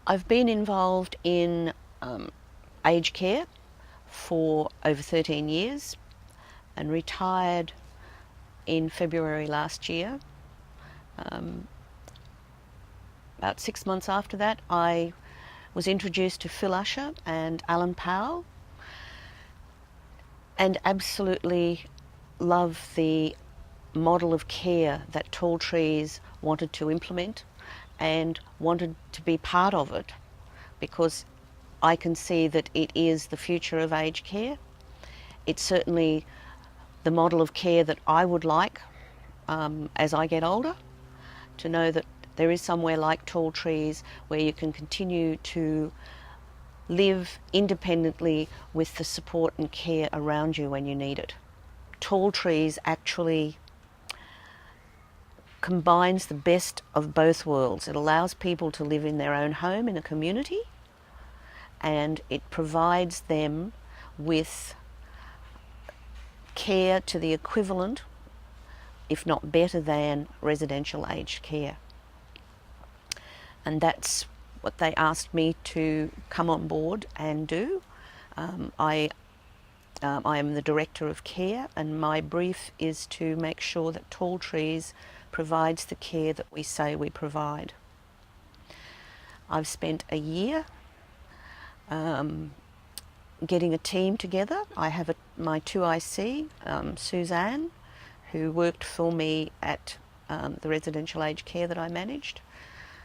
I've been involved in aged care for over 13 years and retired in February last year. About 6 months after that, I was introduced to Phil Usher and Alan Powell, and absolutely love the model of care that Tall Trees wanted to implement and wanted to be part of it, because I can see that it is the future of aged care. It's certainly the model of care that I would like as I get older, to know that there is somewhere like Tall Trees where you can continue to live independently with the support and care around you when you need it. Tall Trees actually combines the best of both worlds. It allows people to live in their own home in a community, and it provides them with care to the equivalent, if not better than, residential aged care. And that's what they asked me to come on board and do. I am the Director of Care, and my brief is to make sure that Tall Trees provides the care that we say we provide. I've spent a year getting a team together. I have my 2IC, Suzanne, who worked for me at the residential aged care that I managed.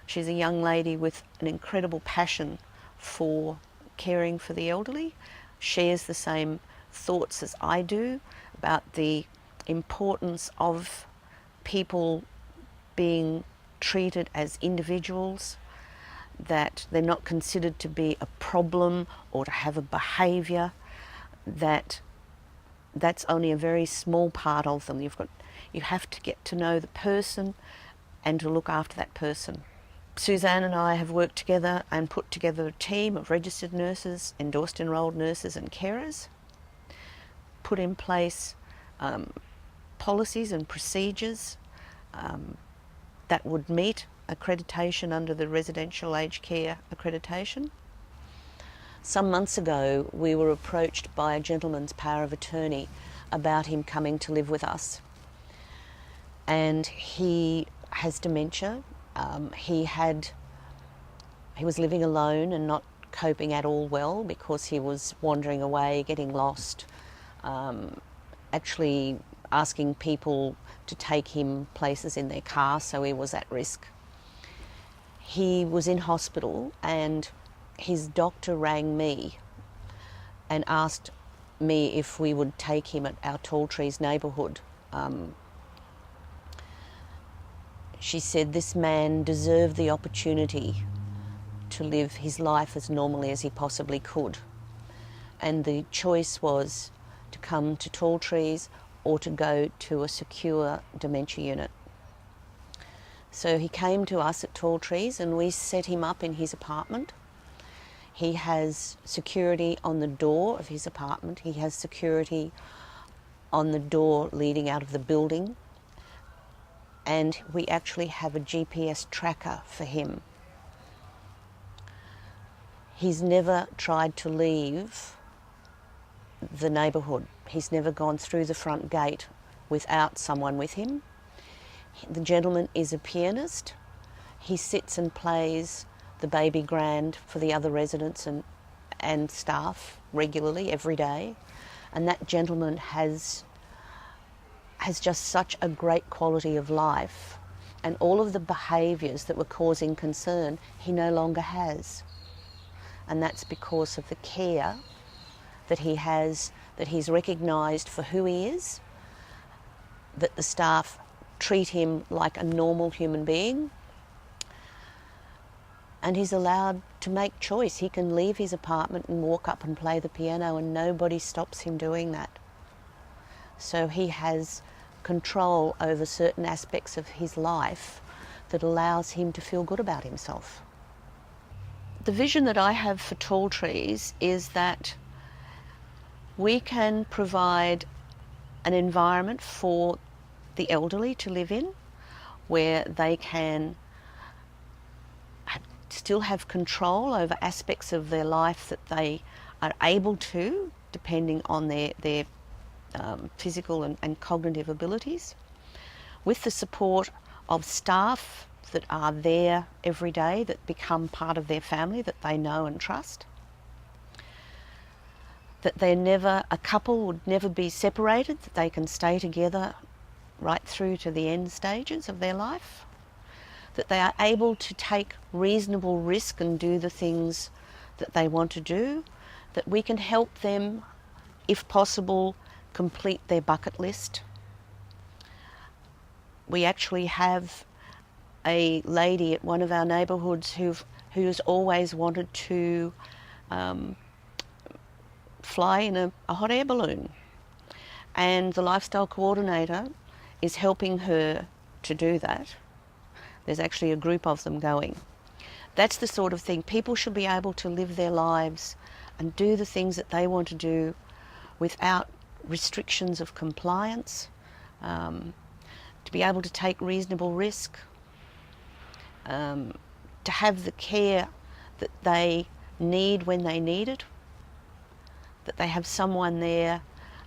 She's a young lady with an incredible passion for caring for the elderly, shares the same thoughts as I do about the importance of people being treated as individuals, that they're not considered to be a problem or to have a behaviour, that's only a very small part of them. You have to get to know the person and to look after that person. Suzanne and I have worked together and put together a team of registered nurses, endorsed enrolled nurses and carers, put in place policies and procedures that would meet accreditation under the residential aged care accreditation. Some months ago, we were approached by a gentleman's power of attorney about him coming to live with us. And he has dementia. He was living alone and not coping at all well, because he was wandering away, getting lost, actually asking people to take him places in their car, so he was at risk. He was in hospital, and his doctor rang me and asked me if we would take him at our Tall Trees neighbourhood. She said this man deserved the opportunity to live his life as normally as he possibly could. And the choice was to come to Tall Trees or to go to a secure dementia unit. So he came to us at Tall Trees, and we set him up in his apartment. He has security on the door of his apartment. He has security on the door leading out of the building. And we actually have a GPS tracker for him. He's never tried to leave the neighbourhood. He's never gone through the front gate without someone with him. The gentleman is a pianist. He sits and plays the baby grand for the other residents and staff regularly every day. And that gentleman has just such a great quality of life, and all of the behaviours that were causing concern he no longer has. And that's because of the care that he has, that he's recognised for who he is, that the staff treat him like a normal human being, and he's allowed to make choice. He can leave his apartment and walk up and play the piano, and nobody stops him doing that. So he has control over certain aspects of his life that allows him to feel good about himself. The vision that I have for Tall Trees is that we can provide an environment for the elderly to live in, where they can still have control over aspects of their life that they are able to, depending on their physical and cognitive abilities, with the support of staff that are there every day, that become part of their family, that they know and trust. That a couple would never be separated, that they can stay together right through to the end stages of their life. That they are able to take reasonable risk and do the things that they want to do. That we can help them, if possible, complete their bucket list. We actually have a lady at one of our neighbourhoods who's always wanted to fly in a hot air balloon, and the lifestyle coordinator is helping her to do that. There's actually a group of them going. That's the sort of thing. People should be able to live their lives and do the things that they want to do without restrictions of compliance, to be able to take reasonable risk, to have the care that they need when they need it, that they have someone there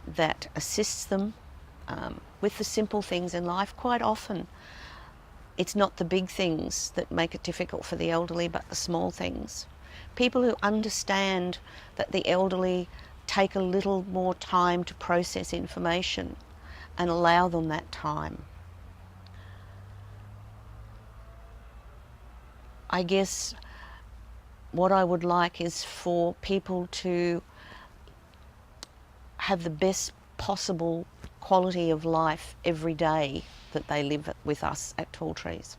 that assists them with the simple things in life. Quite often it's not the big things that make it difficult for the elderly, but the small things. People who understand that the elderly take a little more time to process information and allow them that time. I guess what I would like is for people to have the best possible quality of life every day that they live with us at Tall Trees.